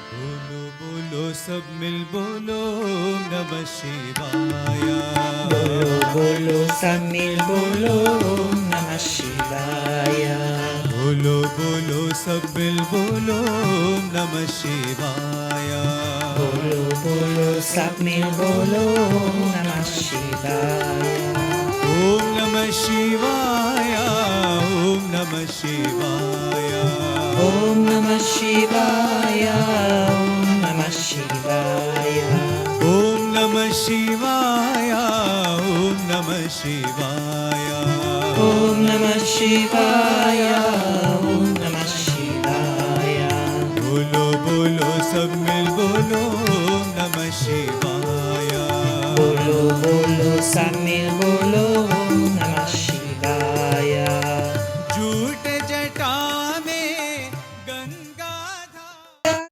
बोलो बोलो सब मिल बोलो नमः शिवाय। बोलो बोलो सब मिल बोलो नमः शिवाय। बोलो बोलो सब मिल बोलो नमः शिवाय। बोलो बोलो सब मिल बोलो नमः शिवाय। ओम नमः शिवाय ओम नमः शिवाय। ओम नमः शिवाय ओम नमः शिवाय। ओम नमः शिवाय ओम नमः शिवाय। ओम नमः शिवाय ओम नमः शिवाय। बोलो बोलो सब मिल बोलो नमः शिवाय। बोलो बोलो सब मिल बोलो